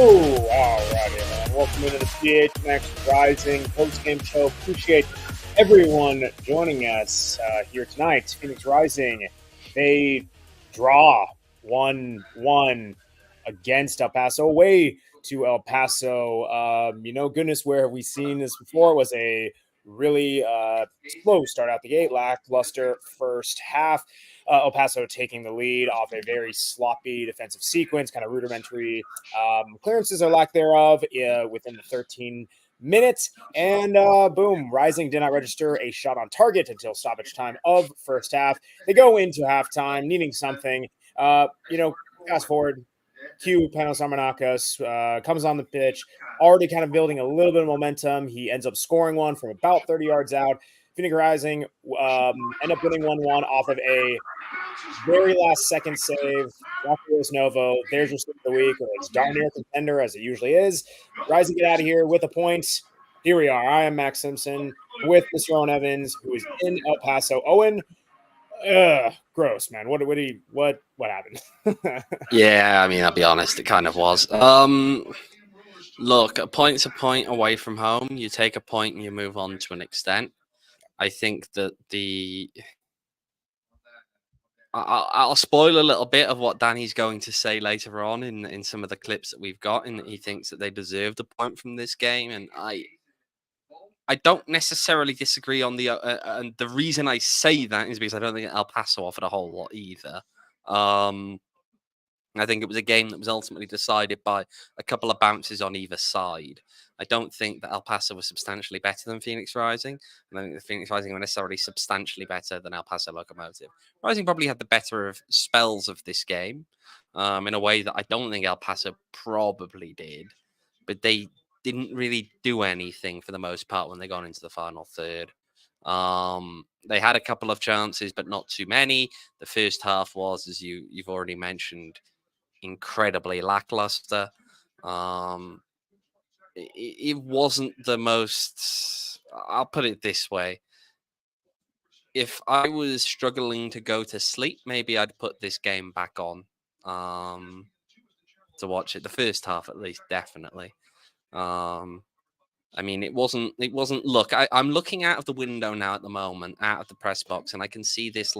All righty, man. Welcome into the PHNX Rising post-game show. Appreciate everyone joining us here tonight. Phoenix Rising, they draw 1-1 against El Paso, away to El Paso. Goodness, where have we seen this before? It was a really slow start out the gate, lackluster first half. El Paso taking the lead off a very sloppy defensive sequence, kind of rudimentary clearances or lack thereof within the 13 minutes. And boom, Rising did not register a shot on target until stoppage time of first half. They go into halftime needing something. Fast forward, cue Panos Armenakas comes on the pitch, already kind of building a little bit of momentum. He ends up scoring one from about 30 yards out. Phoenix Rising end up winning 1-1 off of a very last second save. Rocco Novo, there's your save of the week, or it's darn near contender as it usually is. Rising get out of here with a point. Here we are. I am Max Simpson with Mr. Owen Evans, who is in El Paso. Owen, gross, man. What happened? Yeah, I mean, I'll be honest, it kind of was. Look, a point's a point away from home. You take a point and you move on to an extent. I think that I'll spoil a little bit of what Danny's going to say later on in some of the clips that we've got, and he thinks that they deserved a point from this game, and I don't necessarily disagree on and the reason I say that is because I don't think El Paso offered a whole lot either. I think it was a game that was ultimately decided by a couple of bounces on either side. I don't think that El Paso was substantially better than Phoenix Rising. And I think the Phoenix Rising were necessarily substantially better than El Paso Locomotive. Rising probably had the better of spells of this game in a way that I don't think El Paso probably did. But they didn't really do anything for the most part when they got into the final third. They had a couple of chances, but not too many. The first half was, as you've already mentioned, incredibly lackluster. It wasn't the most. I'll put it this way: if I was struggling to go to sleep, maybe I'd put this game back on to watch it. The first half, at least, definitely. I mean, it wasn't. Look, I'm looking out of the window now at the moment, out of the press box, and I can see this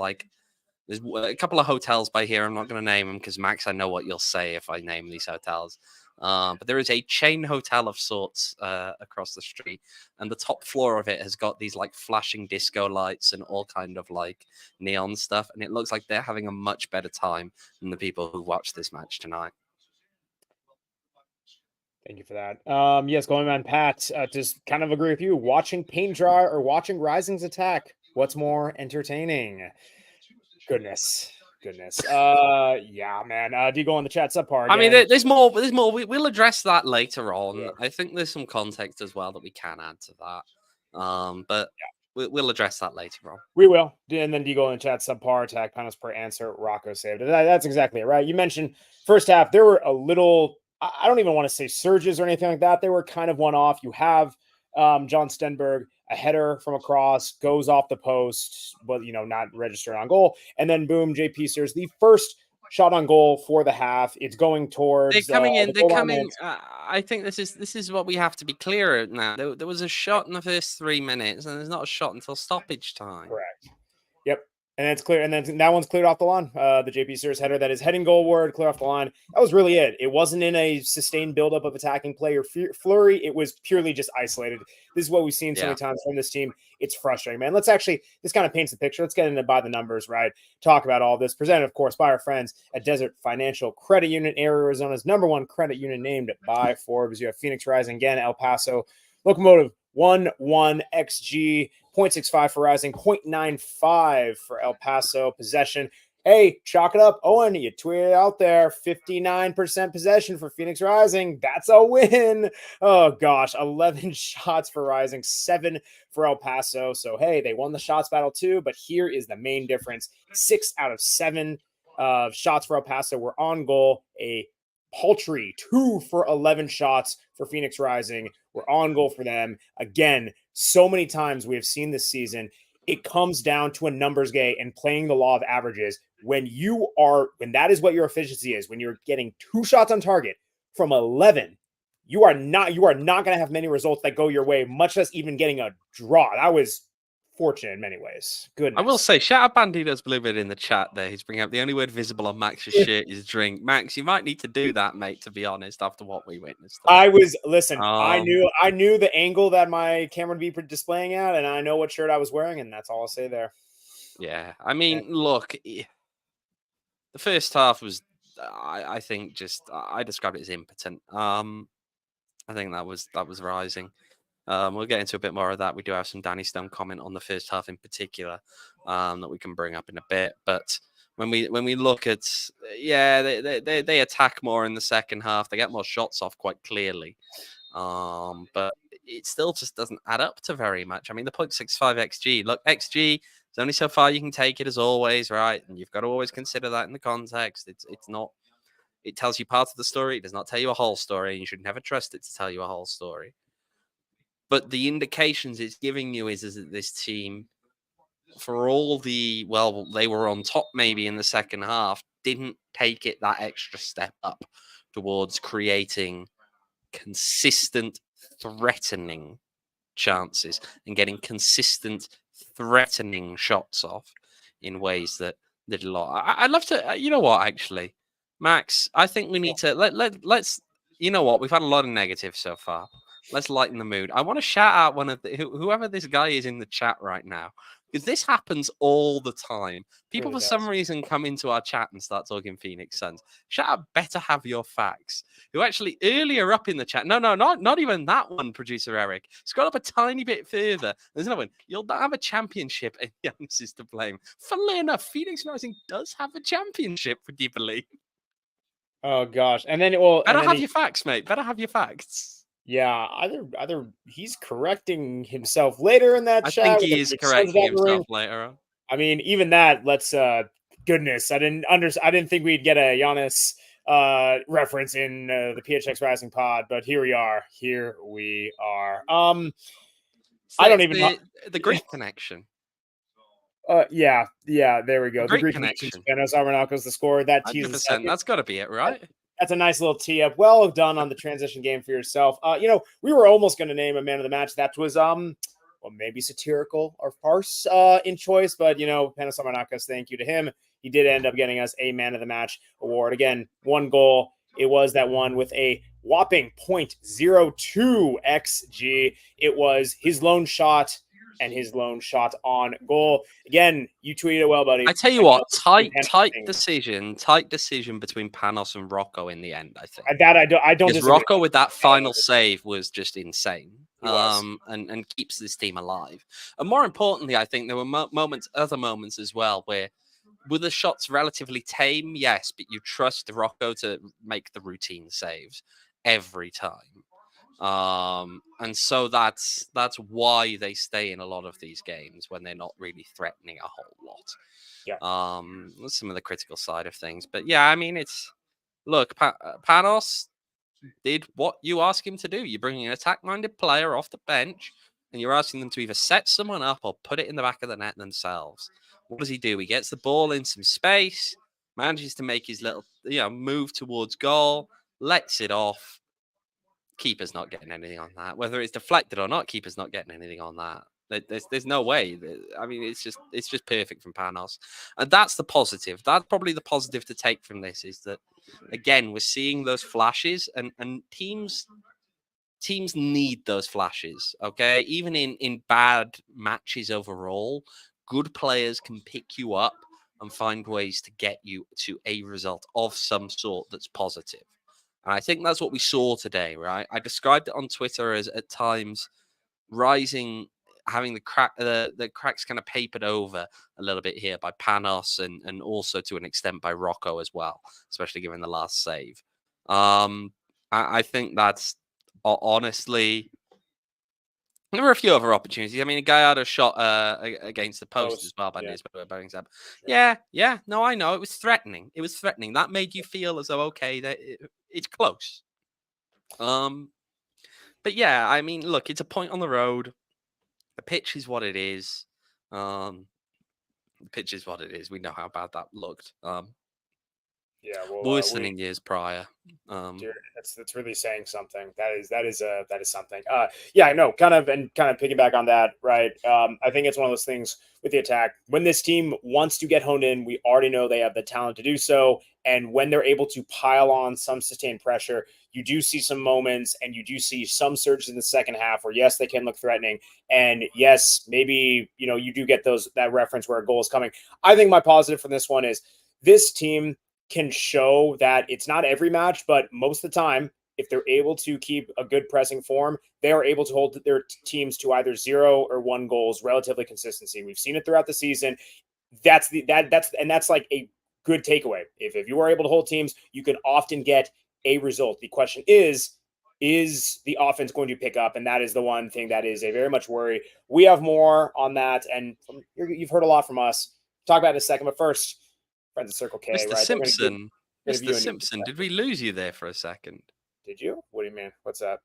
there's a couple of hotels by here. I'm not going to name them because, Max, I know what you'll say if I name these hotels. But there is a chain hotel of sorts across the street, and the top floor of it has got these flashing disco lights and all kind of neon stuff, and it looks like they're having a much better time than the people who watched this match tonight. Thank you for that. Yes, going on, Pat, just kind of agree with you. Watching paint dry or watching Rising's attack, what's more entertaining? Goodness. Yeah, man. Do you go on the chat subpar again? I mean, there's more. We'll address that later on. Yeah. I think there's some context as well that we can add to that. But yeah, we'll address that later on. We will. And then do you go in the chat subpar, attack, Panos per answer, Rocco saved it. That's exactly it, right? You mentioned first half, there were a little, I don't even want to say surges or anything like that. They were kind of one off. You have John Stenberg, a header from across, goes off the post, but not registered on goal. And then boom, JP Sears, the first shot on goal for the half. It's going towards. They're coming in. I think this is what we have to be clear now. There was a shot in the first 3 minutes, and there's not a shot until stoppage time. Correct. Yep. And it's clear. And then that one's cleared off the line. The JP Sears header that is heading goalward, clear off the line. That was really it. It wasn't in a sustained buildup of attacking play or flurry. It was purely just isolated. This is what we've seen so many times from this team. It's frustrating, man. This kind of paints the picture. Let's get into by the numbers, right? Talk about all this. Presented, of course, by our friends at Desert Financial Credit Union, Arizona's #1 credit union, named by Forbes. You have Phoenix Rising again, El Paso Locomotive 1-1 XG, 0.65 for Rising, 0.95 for El Paso. Possession, hey, chalk it up. Owen, you tweeted out there, 59% possession for Phoenix Rising. That's a win. Oh, gosh, 11 shots for Rising, 7 for El Paso. So, hey, they won the shots battle too, but here is the main difference. 6 out of 7 shots for El Paso were on goal. A paltry 2 for 11 shots for Phoenix Rising were on goal for them. Again, so many times we have seen this season, it comes down to a numbers game and playing the law of averages. When that is what your efficiency is, when you're getting 2 shots on target, from 11. You are not going to have many results that go your way, much less even getting a draw. That was fortunate in many ways. Goodness. I will say, shout out Bandido's Bluebird in the chat there. He's bringing up the only word visible on Max's shirt is drink. Max, you might need to do that, mate, to be honest, after what we witnessed. I knew the angle that my camera would be displaying at, and I know what shirt I was wearing, and that's all I'll say there. Yeah, I mean, look, the first half was, I think, I described it as impotent. I think that was rising. We'll get into a bit more of that. We do have some Danny Stone comment on the first half in particular that we can bring up in a bit. But when we look at, they attack more in the second half. They get more shots off quite clearly. But it still just doesn't add up to very much. I mean, the 0.65 XG. Look, XG is only so far you can take it, as always, right? And you've got to always consider that in the context. It's not. It tells you part of the story. It does not tell you a whole story. You should never trust it to tell you a whole story. But the indications it's giving you is that this team, for all they were on top maybe in the second half, didn't take it that extra step up towards creating consistent, threatening chances and getting consistent, threatening shots off in ways that did a lot. I'd love to, you know what, actually, Max, I think we need to let's, you know what, we've had a lot of negatives so far. Let's lighten the mood. I want to shout out one of whoever this guy is in the chat right now, because this happens all the time. People, for some reason, come into our chat and start talking Phoenix Suns. Shout out Better Have Your Facts, who actually earlier up in the chat, not even that one, producer Eric. Scroll up a tiny bit further. There's another one. You'll not have a championship, and Giannis is to blame. Funnily enough, Phoenix Rising does have a championship, would you believe? Oh, gosh. And then, have your facts, mate. Better have your facts. Yeah, either he's correcting himself later in that chat. I think he is correcting himself later on. I mean, even that, goodness, I didn't think we'd get a Giannis reference in the PHX Rising pod, but here we are. I don't even know the Greek connection. Yeah, there we go. The Greek connection. Panos Armenakas, the scorer. That tease. 100%. That's got to be it, right? That's a nice little tee up. Well done on the transition game for yourself. We were almost going to name a man of the match. That was maybe satirical or farce in choice, but Panos Armenakas, thank you to him. He did end up getting us a man of the match award. Again, one goal. It was that one with a whopping 0.02 XG. It was his lone shot and his lone shot on goal. Again, you tweeted it well, buddy. I tell you what, tight decision between Panos and Rocco in the end, I think. That I don't because Rocco with that final save was just insane. And keeps this team alive. And more importantly, I think there were other moments as well where were the shots relatively tame? Yes, but you trust Rocco to make the routine saves every time. And so that's why they stay in a lot of these games when they're not really threatening a whole lot. Yeah. That's some of the critical side of things. But yeah, I mean, Panos did what you ask him to do. You're bringing an attack-minded player off the bench, and you're asking them to either set someone up or put it in the back of the net themselves. What does he do? He gets the ball in some space, manages to make his little move towards goal, lets it off. Keeper's not getting anything on that. Whether it's deflected or not, keeper's not getting anything on that. There's no way. I mean, it's just perfect from Panos, and that's the positive. That's probably the positive to take from this is that again we're seeing those flashes, and teams need those flashes. Okay, even in bad matches overall, good players can pick you up and find ways to get you to a result of some sort that's positive. And I think that's what we saw today, right? I described it on Twitter as at times Rising having the cracks kind of papered over a little bit here by Panos and also to an extent by Rocco as well, especially given the last save. I think that's honestly. There were a few other opportunities. I mean, a guy had a shot against the post as well by Bowingsab. Yeah. No, I know. It was threatening. That made you feel as though, okay, that it's close. But yeah, I mean, look, it's a point on the road. The pitch is what it is. The pitch is what it is. We know how bad that looked. Yeah, well, Worse than in years prior. Dude, that's really saying something. That is something. Yeah, I know. Kind of piggyback on that, right? I think it's one of those things with the attack. When this team wants to get honed in, we already know they have the talent to do so. And when they're able to pile on some sustained pressure, you do see some moments, and you do see some surges in the second half where yes, they can look threatening, and yes, maybe you do get that reference where a goal is coming. I think my positive from this one is this team can show that it's not every match, but most of the time, if they're able to keep a good pressing form, they are able to hold their teams to either 0 or 1 goals relatively consistency. We've seen it throughout the season. That's like a good takeaway. If you are able to hold teams, you can often get a result. The question is the offense going to pick up? And that is the one thing that is a very much worry. We have more on that, and you've heard a lot from us. Talk about it in a second, but first, friends at Circle K, Mr. right? Simpson, Mr. Simpson, did we lose you there for a second? Did you? What do you mean? What's that?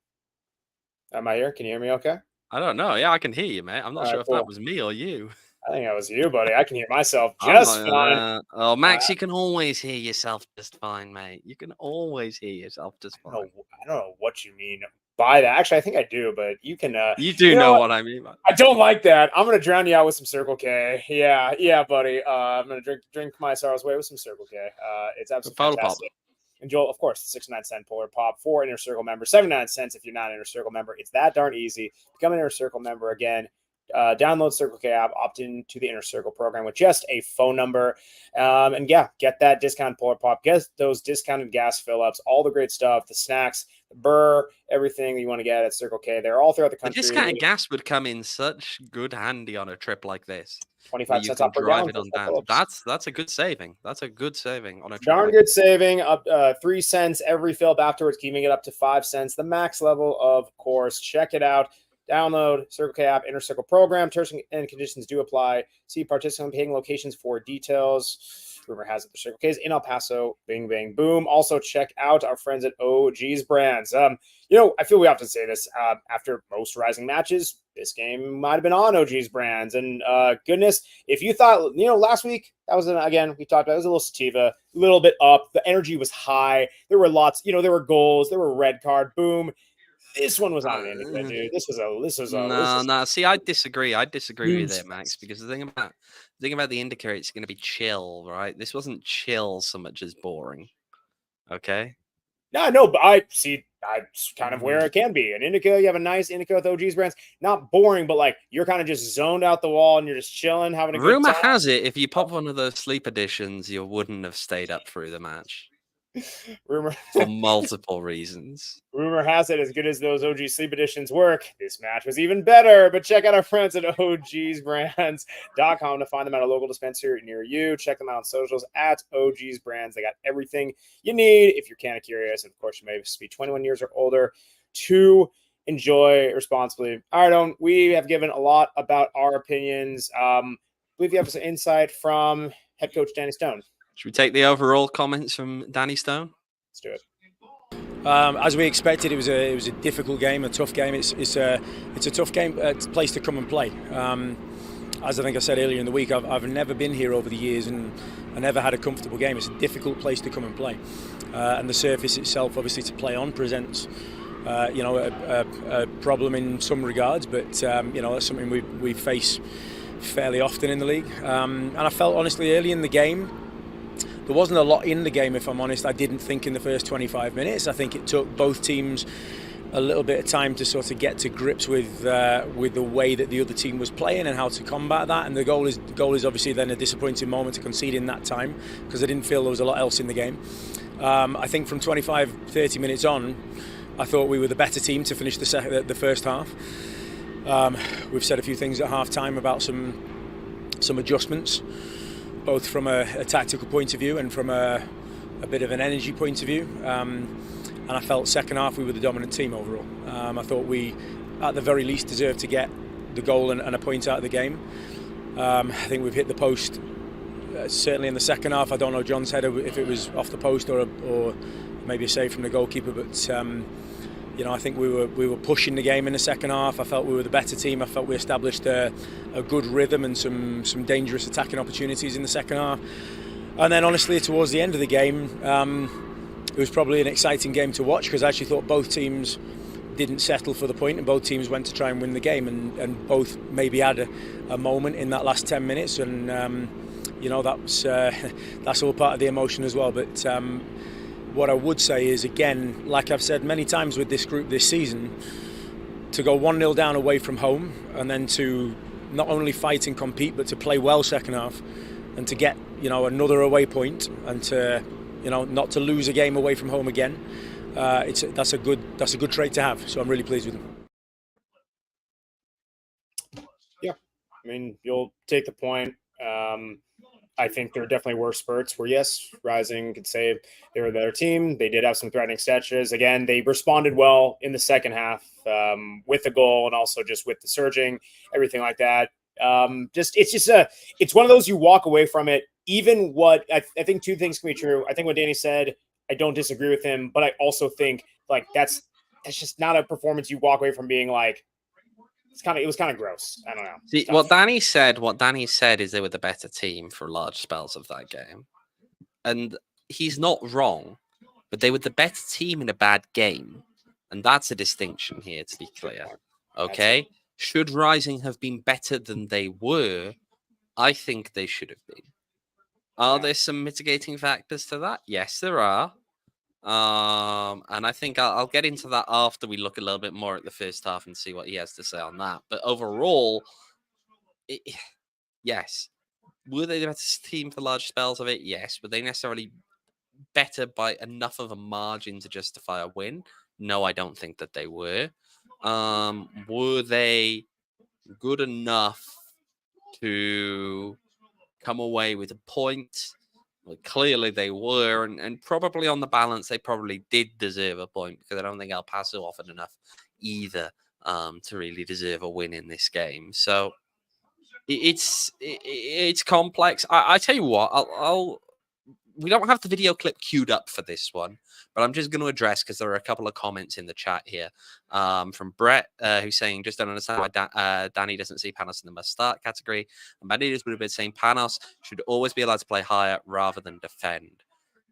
Am I here? Can you hear me okay? I don't know. Yeah, I can hear you, mate. I'm not sure if that was me or you. I think that was you, buddy. I can hear myself just fine. Oh, Max, you can always hear yourself just fine, mate. You can always hear yourself just fine. I don't know what you mean by that. Actually, I think I do, but you can. You do know what I mean. I don't like that. I'm gonna drown you out with some Circle K. Yeah, buddy. I'm gonna drink my sorrows away with some Circle K. It's absolutely fantastic. And Joel, of course, the 69-cent Polar Pop for Inner Circle member, 79 cents if you're not an Inner Circle member. It's that darn easy. Become an Inner Circle member again. Download Circle K app, opt into the Inner Circle program with just a phone number. And yeah, get that discount Polar Pop, get those discounted gas fill-ups, all the great stuff, the snacks, the burr, everything you want to get at Circle K. They're all throughout the country. The discounted gas would come in such good handy on a trip like this. 25 cents off per gallon. That's a good saving. That's a good saving on a trip. Darn good saving. Up 3 cents every fill up afterwards, keeping it up to 5 cents. The max level, of course. Check it out. Download Circle K app, Inner Circle program. Terms and conditions do apply. See participating locations for details. Rumor has it the Circle K is in El Paso. Bing, bang, boom. Also, check out our friends at OG's Brands. I feel we often say this after most Rising matches. This game might have been on OG's Brands. And goodness, if you thought, last week, that was, again, we talked about it was a little sativa, a little bit up. The energy was high. There were lots, there were goals. There were red card. Boom. This one was not an indicator, dude. This was no. See, I disagree. I disagree with it, Max, because the thing about the indicator, it's going to be chill, right? This wasn't chill so much as boring. Okay. No, but I see. That's kind of where it can be. An indica, you have a nice indica with OG's Brands. Not boring, but like you're kind of just zoned out the wall and you're just chilling, having a good time. Rumor has it, if you pop one of those sleep editions, you wouldn't have stayed up through the match. Rumor for multiple reasons. Rumor has it, as good as those OG sleep editions work, this match was even better. But check out our friends at ogsbrands.com to find them at a local dispensary near you. Check them out on socials at OG's Brands. They got everything you need if you're kind of curious. And of course, you may be 21 years or older to enjoy responsibly. All right, we have given a lot about our opinions. I believe you have some insight from head coach Danny Stone. Should we take the overall comments from Danny Stone? Let's do it. As we expected, it was a difficult game, a tough game. It's a tough game, place to come and play. As I think I said earlier in the week, I've never been here over the years, and I never had a comfortable game. It's a difficult place to come and play, and the surface itself, obviously, to play on presents, a problem in some regards. But that's something we face fairly often in the league. And I felt honestly early in the game, there wasn't a lot in the game, if I'm honest. I didn't think in the first 25 minutes. I think it took both teams a little bit of time to sort of get to grips with the way that the other team was playing and how to combat that. And the goal is obviously then a disappointing moment to concede in that time, because I didn't feel there was a lot else in the game. I think from 25, 30 minutes on, I thought we were the better team to finish the first half. We've said a few things at half time about some adjustments, both from a tactical point of view and from a bit of an energy point of view. And I felt second half we were the dominant team overall. I thought we, at the very least, deserved to get the goal and a point out of the game. I think we've hit the post, certainly in the second half. I don't know John's header, if it was off the post or maybe a save from the goalkeeper, but I think we were pushing the game in the second half. I felt we were the better team. I felt we established a good rhythm and some dangerous attacking opportunities in the second half. And then honestly, towards the end of the game, it was probably an exciting game to watch because I actually thought both teams didn't settle for the point and both teams went to try and win the game, and both maybe had a moment in that last 10 minutes, and that's all part of the emotion as well. But what I would say is, again, like I've said many times with this group this season, to go 1-0 down away from home and then to not only fight and compete but to play well second half and to get another away point and to not to lose a game away from home again, that's a good trait to have. So I'm really pleased with them. Yeah, I mean, you'll take the point. I think there definitely were spurts where, yes, Rising could say they were a better team. They did have some threatening stretches. Again, they responded well in the second half with the goal and also just with the surging, everything like that. It's one of those you walk away from it. Even what I think two things can be true. I think what Danny said, I don't disagree with him, but I also think like that's just not a performance you walk away from being like, it was kind of gross. I don't know. See, what Danny said is they were the better team for large spells of that game. And he's not wrong, but they were the better team in a bad game. And that's a distinction here, to be clear. Okay? Should Rising have been better than they were? I think they should have been. Are there some mitigating factors to that? Yes, there are. And I think I'll get into that after we look a little bit more at the first half and see what he has to say on that. But overall, yes. Were they the better team for large spells of it? Yes. Were they necessarily better by enough of a margin to justify a win? No, I don't think that they were. Were they good enough to come away with a point? Well, clearly they were, and probably on the balance, they probably did deserve a point because I don't think El Paso offered enough either to really deserve a win in this game. So it's complex. I tell you what, we don't have the video clip queued up for this one, but I'm just going to address because there are a couple of comments in the chat here from Brett who's saying, just don't understand why Danny doesn't see Panos in the must start category. And Banditas would have been saying Panos should always be allowed to play higher rather than defend.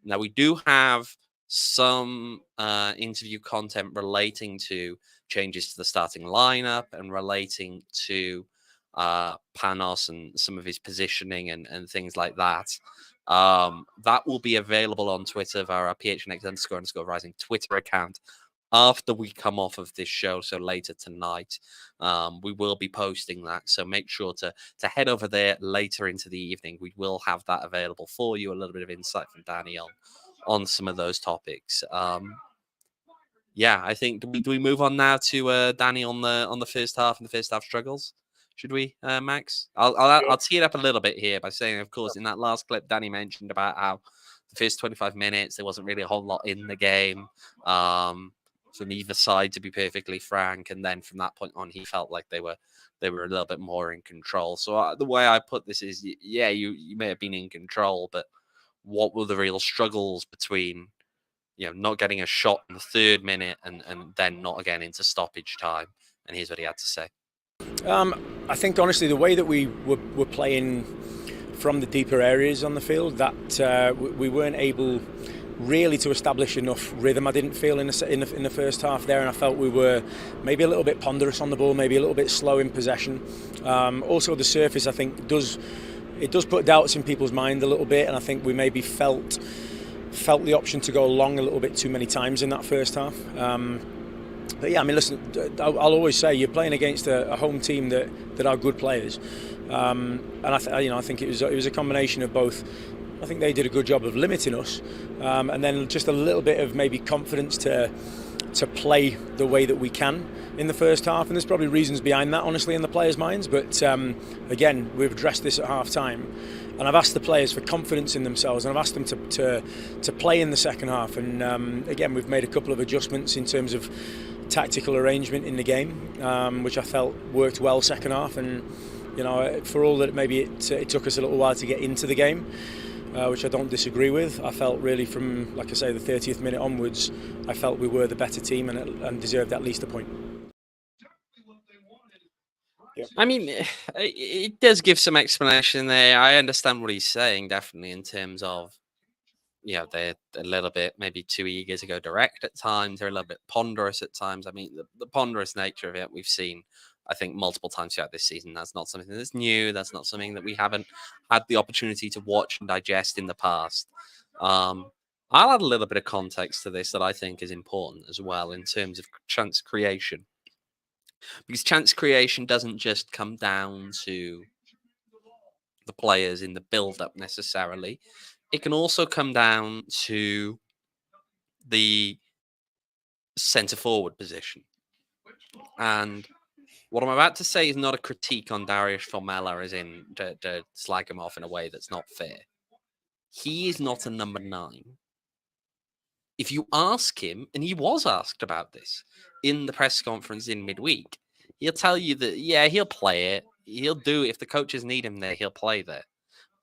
Now, we do have some interview content relating to changes to the starting lineup and relating to Panos and some of his positioning and things like that. That will be available on Twitter via our PHNX__Rising Twitter account after we come off of this show. So later tonight, we will be posting that. So make sure to head over there later into the evening. We will have that available for you. A little bit of insight from Danny on some of those topics. Yeah, I think do we move on now to Danny on the first half and the first half struggles? Should we, Max? I'll tee it up a little bit here by saying, of course, in that last clip, Danny mentioned about how the first 25 minutes, there wasn't really a whole lot in the game from either side, to be perfectly frank. And then from that point on, he felt like they were a little bit more in control. So the way I put this is, yeah, you may have been in control, but what were the real struggles between, not getting a shot in the third minute and then not again into stoppage time? And here's what he had to say. I think honestly the way that we were playing from the deeper areas on the field, that we weren't able really to establish enough rhythm. I didn't feel in the first half there, and I felt we were maybe a little bit ponderous on the ball, maybe a little bit slow in possession. Also the surface, I think, does put doubts in people's mind a little bit, and I think we maybe felt the option to go long a little bit too many times in that first half. But yeah, I mean, listen, I'll always say you're playing against a home team that are good players, and I think it was a combination of both. I think they did a good job of limiting us, and then just a little bit of maybe confidence to play the way that we can in the first half. And there's probably reasons behind that, honestly, in the players' minds. But again, we've addressed this at half time, and I've asked the players for confidence in themselves, and I've asked them to play in the second half. And again, we've made a couple of adjustments in terms of tactical arrangement in the game, which I felt worked well second half. And for all that maybe it took us a little while to get into the game, which I don't disagree with, I felt really from, like I say, the 30th minute onwards, I felt we were the better team and deserved at least a point. I mean, it does give some explanation there. I understand what he's saying, definitely, in terms of, they're a little bit maybe too eager to go direct at times. They're a little bit ponderous at times. I mean, the ponderous nature of it, we've seen, I think, multiple times throughout this season. That's not something that's new. That's not something that we haven't had the opportunity to watch and digest in the past. I'll add a little bit of context to this that I think is important as well in terms of chance creation. Because chance creation doesn't just come down to the players in the build-up necessarily. It can also come down to the centre forward position. And what I'm about to say is not a critique on Darius Formella, as in to slag him off in a way that's not fair. He is not a number 9. If you ask him, and he was asked about this in the press conference in midweek, he'll tell you that, yeah, he'll play it. He'll do it. If the coaches need him there, he'll play there.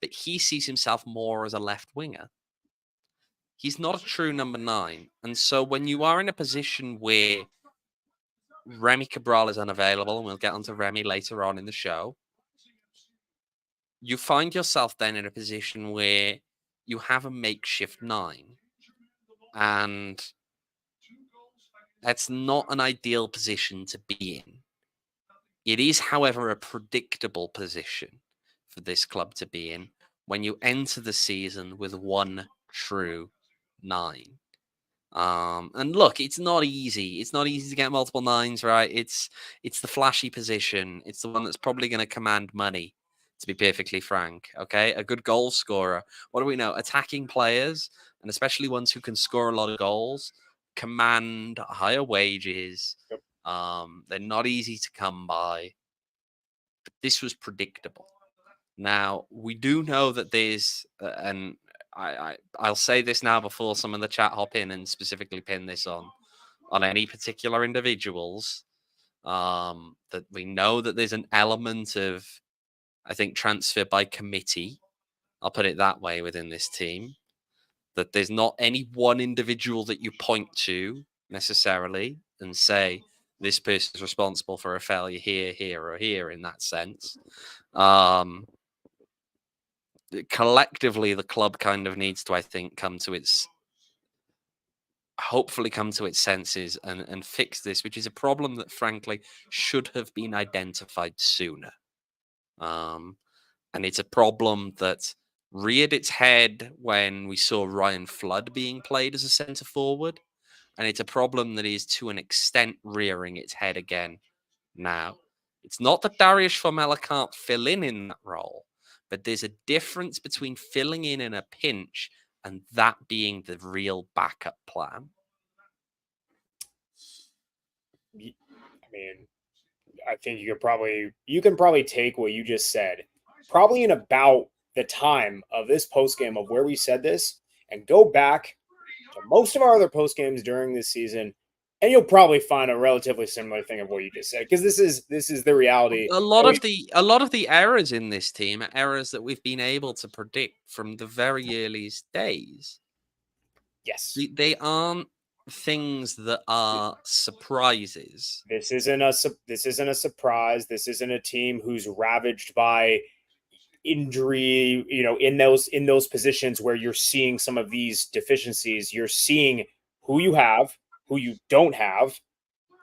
But he sees himself more as a left winger. He's not a true number 9. And so when you are in a position where Remi Cabral is unavailable, and we'll get onto Remi later on in the show, you find yourself then in a position where you have a makeshift 9. And that's not an ideal position to be in. It is, however, a predictable position for this club to be in when you enter the season with one true 9. And look, it's not easy. It's not easy to get multiple 9s, right? It's the flashy position. It's the one that's probably going to command money, to be perfectly frank. Okay, a good goal scorer. What do we know? Attacking players, and especially ones who can score a lot of goals, command higher wages. Yep. They're not easy to come by. But this was predictable. Now, we do know that there's, and I'll say this now before some of the chat hop in and specifically pin this on any particular individuals, that we know that there's an element of, I think, transfer by committee. I'll put it that way within this team. That there's not any one individual that you point to necessarily and say, this person is responsible for a failure here, here, or here in that sense. Collectively, the club kind of needs to, I think, hopefully come to its senses and fix this, which is a problem that, frankly, should have been identified sooner. And it's a problem that reared its head when we saw Ryan Flood being played as a centre forward. And it's a problem that is, to an extent, rearing its head again now. It's not that Darius Formella can't fill in that role, but there's a difference between filling in a pinch and that being the real backup plan. I mean, I think you can probably take what you just said, probably in about the time of this post game of where we said this, and go back to most of our other post games during this season, and you'll probably find a relatively similar thing of what you just said, because this is the reality. A lot of the errors in this team are errors that we've been able to predict from the very earliest days. Yes, they aren't things that are surprises. This isn't a surprise. This isn't a team who's ravaged by injury, in those positions where you're seeing some of these deficiencies. You're seeing who you have, who you don't have,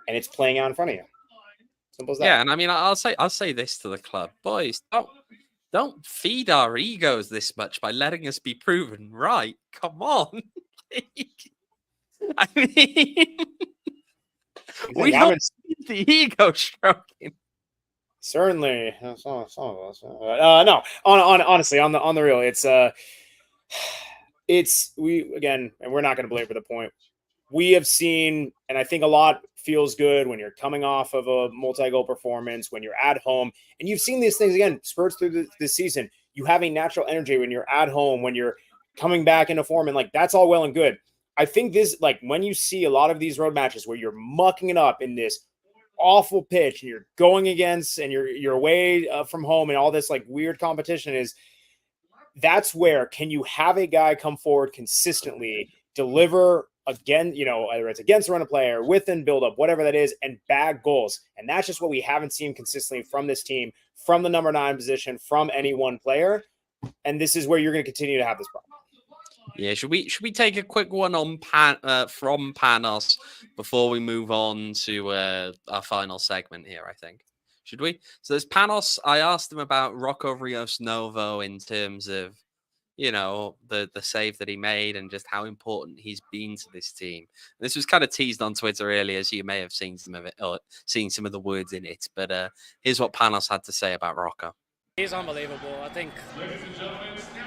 and it's playing out in front of you. Simple as that. Yeah, and I mean, I'll say this to the club, boys: don't feed our egos this much by letting us be proven right. Come on. I mean, we don't need the ego stroking. Certainly, some of us. No, honestly, on the real, and we're not going to belabor the point. We have seen, and I think a lot feels good when you're coming off of a multi-goal performance, when you're at home, and you've seen these things again, spurts through this season. You have a natural energy when you're at home, when you're coming back into form, and that's all well and good. I think this, when you see a lot of these road matches where you're mucking it up in this awful pitch and you're going against and you're away from home and all this weird competition, that's where can you have a guy come forward consistently, deliver again, whether it's against run a player, within build up, whatever that is, and bag goals. And that's just what we haven't seen consistently from this team, from the number 9 position, from any one player. And this is where you're going to continue to have this problem. Yeah, should we take a quick one on from Panos before we move on to our final segment here? I think should we? So there's Panos. I asked him about Rocco Rios Novo in terms of the save that he made and just how important he's been to this team. And this was kind of teased on Twitter earlier, so you may have seen some of it or seen some of the words in it. But here's what Panos had to say about Rocco. He's unbelievable. I think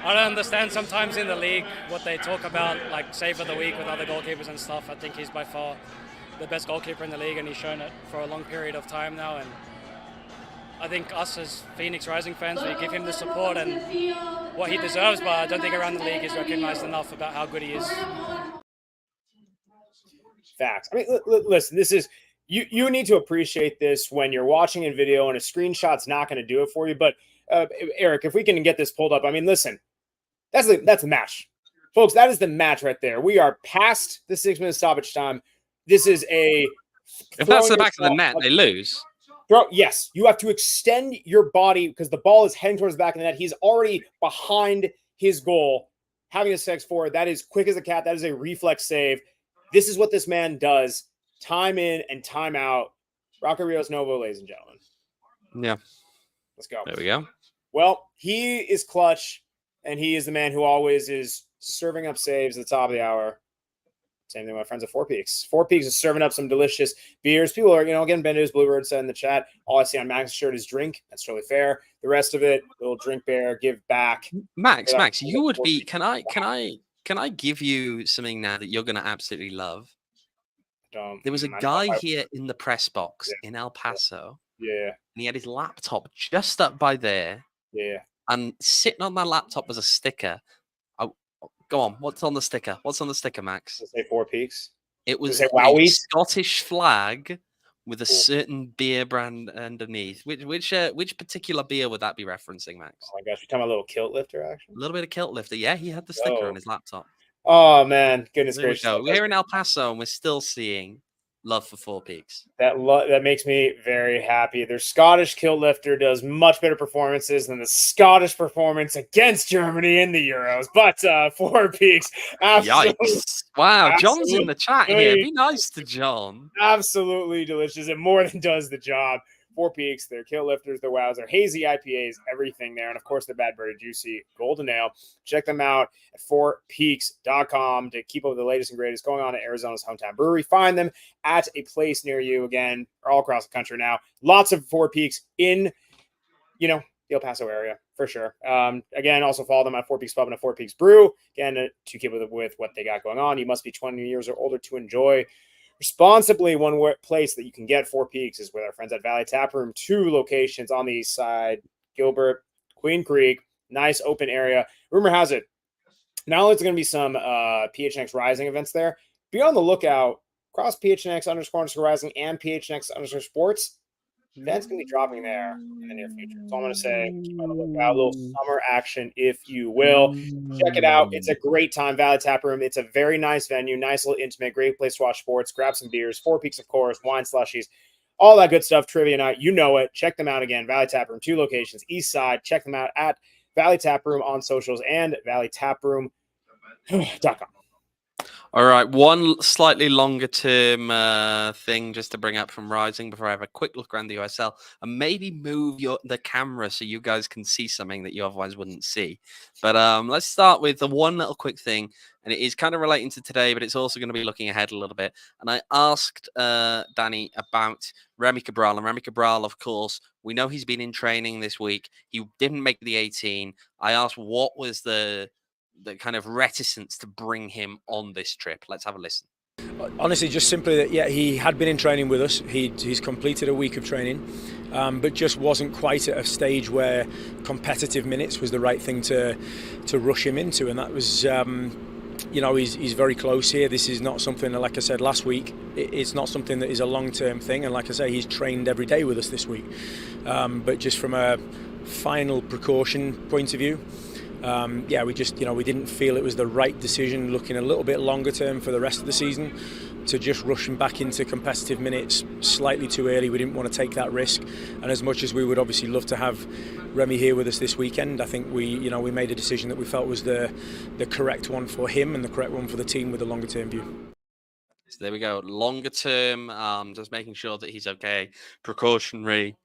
I don't understand sometimes in the league what they talk about, like save of the week with other goalkeepers and stuff. I think he's by far the best goalkeeper in the league, and he's shown it for a long period of time now. And I think us as Phoenix Rising fans, we give him the support and what he deserves, but I don't think around the league is recognised enough about how good he is. Facts. I mean, listen, this is you need to appreciate this when you're watching in video, and a screenshot's not going to do it for you. But Eric, if we can get this pulled up, I mean, listen, that's the match, folks. That is the match right there. We are past the 6-minute stoppage time. This is a. If that's the back of the net, they lose. Yes, you have to extend your body because the ball is heading towards the back of the net. He's already behind his goal, having a 6-4. That is quick as a cat. That is a reflex save. This is what this man does, time in and time out. Rocco Rios Novo, ladies and gentlemen. Yeah. Let's go. There we go. Well, he is clutch, and he is the man who always is serving up saves at the top of the hour. Same thing with my friends at Four Peaks. Four Peaks is serving up some delicious beers. People are, getting Bendo's Bluebird said in the chat. All I see on Max's shirt is drink. That's totally fair. The rest of it, little drink bear, give back. Max, you would be. Can I give you something now that you're going to absolutely love? There was a guy here in the press box in El Paso. Yeah. And he had his laptop just up by there. Yeah. And sitting on that laptop was a sticker. Go on. What's on the sticker? What's on the sticker, Max? Does it say Four Peaks? It was a Scottish flag with a certain beer brand underneath. Which particular beer would that be referencing, Max? Oh my gosh, you're talking about a little kilt lifter action? A little bit of kilt lifter. Yeah, he had the sticker on his laptop. Oh man, goodness gracious! We're here in El Paso, and we're still seeing love for Four Peaks. That makes me very happy. Their Scottish kilt lifter does much better performances than the Scottish performance against Germany in the Euros. But Four Peaks, absolutely. Yikes. Wow, John's in the chat here. Be nice to John. Absolutely delicious. It more than does the job. Four Peaks, their kilt lifters, their wows, their hazy IPAs, everything there. And of course, the Bad Birdie Juicy Golden Ale. Check them out at fourpeaks.com to keep up with the latest and greatest going on at Arizona's hometown brewery. Find them at a place near you. Again, all across the country now. Lots of Four Peaks in, the El Paso area for sure. Again, also follow them at Four Peaks Pub and at Four Peaks Brew. Again, to keep with what they got going on. You must be 20 years or older to enjoy responsibly. One place that you can get Four Peaks is with our friends at Valley Taproom. 2 locations on the east side, Gilbert, Queen Creek, nice open area. Rumor has it, not only is going to be some PHNX Rising events there, be on the lookout across PHNX_Rising and PHNX_Sports. That's going to be dropping there in the near future. So I'm going to say, keep on the lookout, a little summer action, if you will. Check it out. It's a great time. Valley Taproom. It's a very nice venue, nice little intimate, great place to watch sports. Grab some beers, Four Peaks, of course, wine slushies, all that good stuff. Trivia night, you know it. Check them out again. Valley Taproom, 2 locations, east side. Check them out at Valley Taproom on socials and valleytaproom.com. All right, one slightly longer term thing just to bring up from Rising before I have a quick look around the USL and maybe move the camera so you guys can see something that you otherwise wouldn't see. But let's start with the one little quick thing, and it is kind of relating to today, but it's also going to be looking ahead a little bit. And I asked Danny about Remi Cabral, and Remi Cabral, of course, we know he's been in training this week. He didn't make the 18. I asked what was the kind of reticence to bring him on this trip. Let's have a listen. Honestly, just simply that, yeah, he had been in training with us. He's completed a week of training, but just wasn't quite at a stage where competitive minutes was the right thing to rush him into. And that was, he's very close here. This is not something that, like I said last week, it's not something that is a long-term thing. And like I say, he's trained every day with us this week. But just from a final precaution point of view, Yeah, we just, we didn't feel it was the right decision, looking a little bit longer term for the rest of the season, to just rush him back into competitive minutes slightly too early. We didn't want to take that risk. And as much as we would obviously love to have Remi here with us this weekend, I think we made a decision that we felt was the correct one for him and the correct one for the team with a longer term view. So there we go. Longer term, just making sure that he's okay. Precautionary.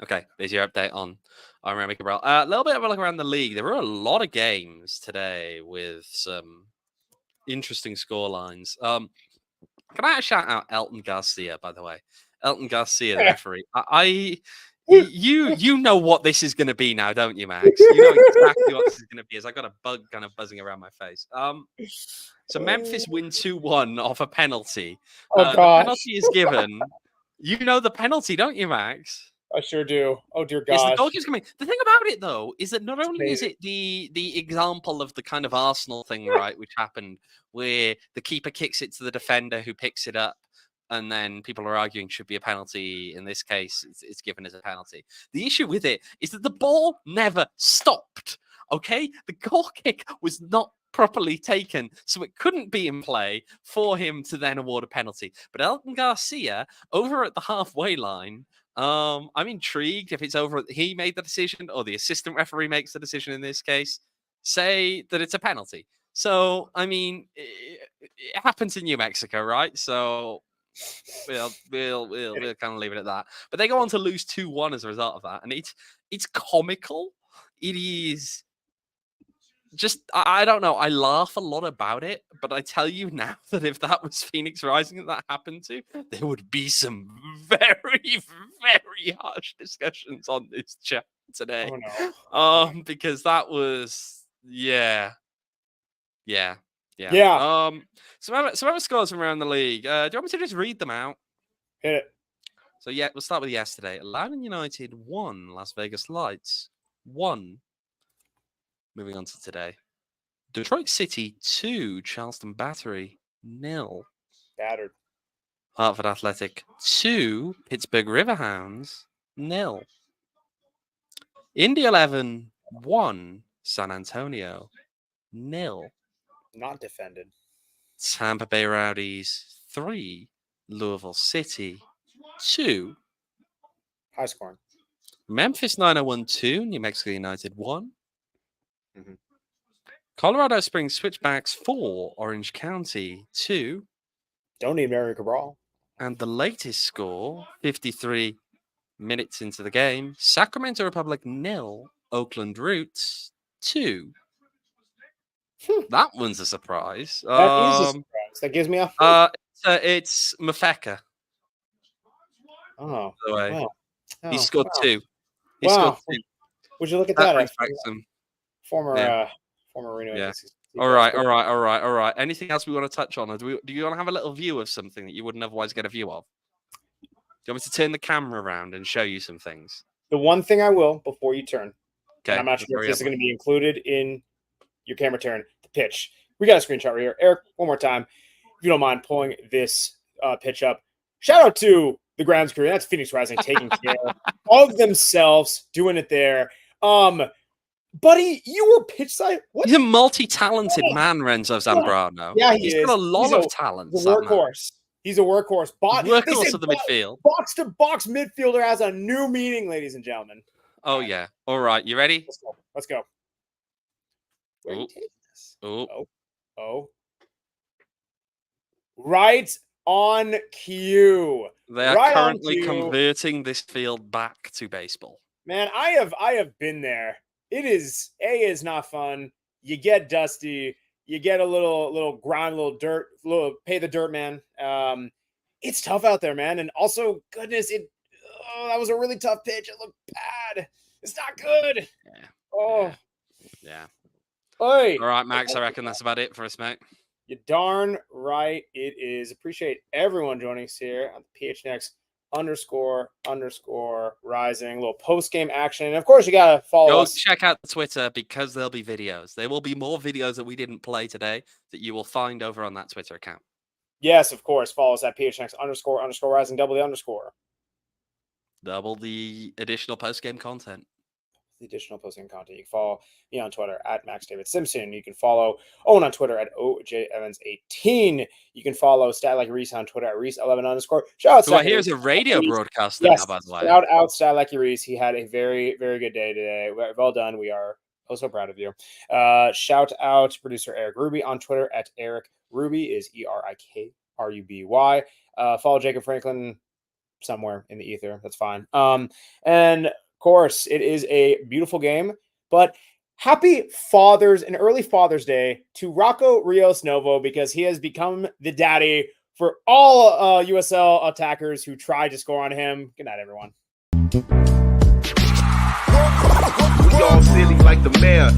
Okay, there's your update on Remi Cabral. A little bit of a look around the league. There were a lot of games today with some interesting scorelines. Can I shout out Elton Garcia, by the way? Elton Garcia, the referee. You know what this is going to be now, don't you, Max? You know exactly what this is going to be. As I got a bug kind of buzzing around my face. So Memphis win 2-1 off a penalty. The penalty is given. You know the penalty, don't you, Max? I sure do. Oh dear gosh. Yes, the goalkeeper's coming. The thing about it, though, is that not only is it the example of the kind of Arsenal thing, right, which happened where the keeper kicks it to the defender who picks it up, and then people are arguing should be a penalty. In this case, it's given as a penalty. The issue with it is that the ball never stopped. Okay, the goal kick was not properly taken, so it couldn't be in play for him to then award a penalty. But Elton Garcia, over at the halfway line, I'm intrigued if it's over. He made the decision, or the assistant referee makes the decision in this case. Say that it's a penalty. So, I mean, it happens in New Mexico, right? So we'll kind of leave it at that. But they go on to lose 2-1 as a result of that, and it's comical. It is. Just, I don't know. I laugh a lot about it, but I tell you now that if that was Phoenix Rising that happened to, there would be some very, very harsh discussions on this chat today. Oh, no. Because that was, yeah. Some other scores from around the league. Do you want me to just read them out? Hit it. So yeah, we'll start with yesterday. Loudoun United 1, Las Vegas Lights 1. Moving on to today. Detroit City 2, Charleston Battery 0. Battered. Hartford Athletic 2, Pittsburgh Riverhounds 0. Indy 11 1, San Antonio 0. Not defended. Tampa Bay Rowdies 3, Louisville City 2. High scoring. Memphis 901-2, New Mexico United 1. Mm-hmm. Colorado Springs Switchbacks 4, Orange County 2. Don't need Mary Cabral. And the latest score, 53 minutes into the game, Sacramento Republic 0, Oakland Roots 2. That one's a surprise. That is a surprise. That gives me a... it's Mafeka. Oh, by the way. wow. He scored 2. He Wow. scored 2. Would you look at that? Former Reno. Yeah. All right. Anything else we want to touch on? Or do you want to have a little view of something that you wouldn't otherwise get a view of? Do you want me to turn the camera around and show you some things? The one thing I will before you turn, okay, and I'm not sure if this is going to be included in your camera turn, the pitch. We got a screenshot right here. Eric, one more time, if you don't mind pulling this pitch up. Shout out to the grounds crew. That's Phoenix Rising taking care of themselves, doing it there. Buddy, you were pitch side. He's a multi-talented man, Renzo Zambrano. Yeah, he's got a lot of talent. He's a workhorse. He's a workhorse. Workhorse of the midfield. Box-to-box midfielder has a new meaning, ladies and gentlemen. Oh, yeah. All right. You ready? Let's go. Where are you taking this? Oh. Right on cue. They are currently converting this field back to baseball. Man, I have been there. It is not fun. You get dusty. You get a little grind, a little dirt, pay the dirt man. It's tough out there, man. And also, goodness, that was a really tough pitch. It looked bad. It's not good. Yeah. Oh. Yeah. Oi. All right, Max, I reckon that's about it for us, mate. You're darn right it is. Appreciate everyone joining us here on the PHNX __ rising, a little post-game action. And of course, you gotta follow us. Check out the Twitter because there'll be videos. There will be more videos that we didn't play today that you will find over on that Twitter account. Yes, of course. Follow us at PHNX __ rising, double the underscore. Double the additional post-game content. the additional posting content. You can follow me on Twitter at MaxDavidSimpson. You can follow Owen on Twitter at OJEvans18. You can follow Stat Like Reese on Twitter at Reese11_. Shout out Here's a radio broadcaster yes, now, by the way. Shout out Stat Like Reese. He had a very, very good day today. Well done. We are so proud of you. Shout out to producer Eric Ruby on Twitter at Eric Ruby is ERIKRUBY. Follow Jacob Franklin somewhere in the ether. That's fine. And of course, it is a beautiful game, but happy Father's and early Father's Day to Rocco Rios Novo, because he has become the daddy for all USL attackers who tried to score on him. Good night, everyone. We all silly like the mayor.